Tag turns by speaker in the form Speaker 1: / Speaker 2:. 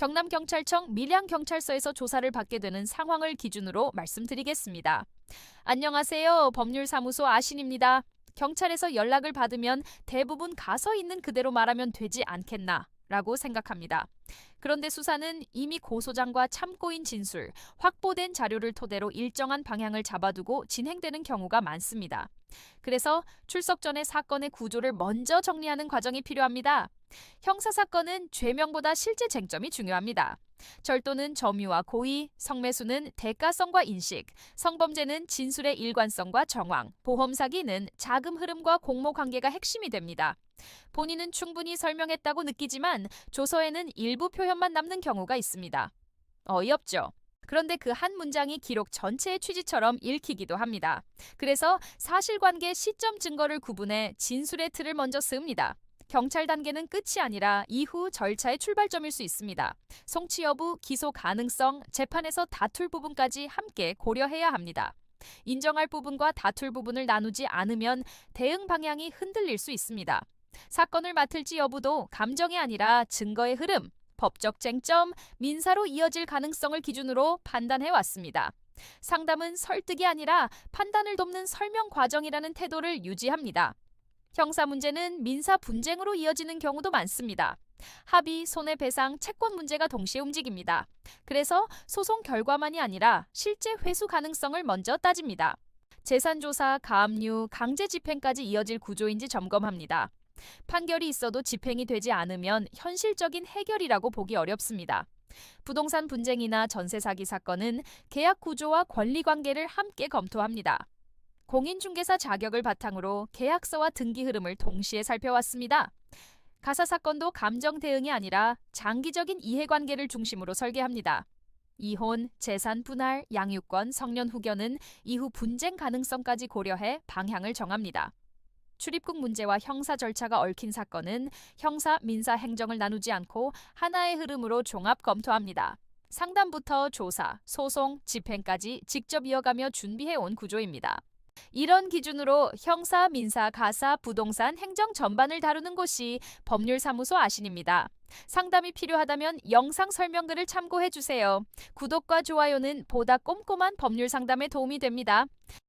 Speaker 1: 경남경찰청 밀양경찰서에서 조사를 받게 되는 상황을 기준으로 말씀드리겠습니다. 안녕하세요. 법률사무소 아신입니다. 경찰에서 연락을 받으면 대부분 가서 있는 그대로 말하면 되지 않겠나 라고 생각합니다. 그런데 수사는 이미 고소장과 참고인 진술, 확보된 자료를 토대로 일정한 방향을 잡아두고 진행되는 경우가 많습니다. 그래서 출석 전에 사건의 구조를 먼저 정리하는 과정이 필요합니다. 형사사건은 죄명보다 실제 쟁점이 중요합니다. 절도는 점유와 고의, 성매수는 대가성과 인식, 성범죄는 진술의 일관성과 정황, 보험사기는 자금 흐름과 공모 관계가 핵심이 됩니다. 본인은 충분히 설명했다고 느끼지만 조서에는 일부 표현만 남는 경우가 있습니다. 어이없죠? 그런데 그 한 문장이 기록 전체의 취지처럼 읽히기도 합니다. 그래서 사실관계 시점 증거를 구분해 진술의 틀을 먼저 씁니다. 경찰 단계는 끝이 아니라 이후 절차의 출발점일 수 있습니다. 성취 여부, 기소 가능성, 재판에서 다툴 부분까지 함께 고려해야 합니다. 인정할 부분과 다툴 부분을 나누지 않으면 대응 방향이 흔들릴 수 있습니다. 사건을 맡을지 여부도 감정이 아니라 증거의 흐름, 법적 쟁점, 민사로 이어질 가능성을 기준으로 판단해 왔습니다. 상담은 설득이 아니라 판단을 돕는 설명 과정이라는 태도를 유지합니다. 형사 문제는 민사 분쟁으로 이어지는 경우도 많습니다. 합의, 손해배상, 채권 문제가 동시에 움직입니다. 그래서 소송 결과만이 아니라 실제 회수 가능성을 먼저 따집니다. 재산조사, 가압류, 강제 집행까지 이어질 구조인지 점검합니다. 판결이 있어도 집행이 되지 않으면 현실적인 해결이라고 보기 어렵습니다. 부동산 분쟁이나 전세 사기 사건은 계약 구조와 권리 관계를 함께 검토합니다. 공인중개사 자격을 바탕으로 계약서와 등기 흐름을 동시에 살펴왔습니다. 가사 사건도 감정 대응이 아니라 장기적인 이해관계를 중심으로 설계합니다. 이혼, 재산 분할, 양육권, 성년 후견은 이후 분쟁 가능성까지 고려해 방향을 정합니다. 출입국 문제와 형사 절차가 얽힌 사건은 형사, 민사, 행정을 나누지 않고 하나의 흐름으로 종합 검토합니다. 상담부터 조사, 소송, 집행까지 직접 이어가며 준비해온 구조입니다. 이런 기준으로 형사, 민사, 가사, 부동산, 행정 전반을 다루는 곳이 법률사무소 아신입니다. 상담이 필요하다면 영상 설명글을 참고해주세요. 구독과 좋아요는 보다 꼼꼼한 법률 상담에 도움이 됩니다.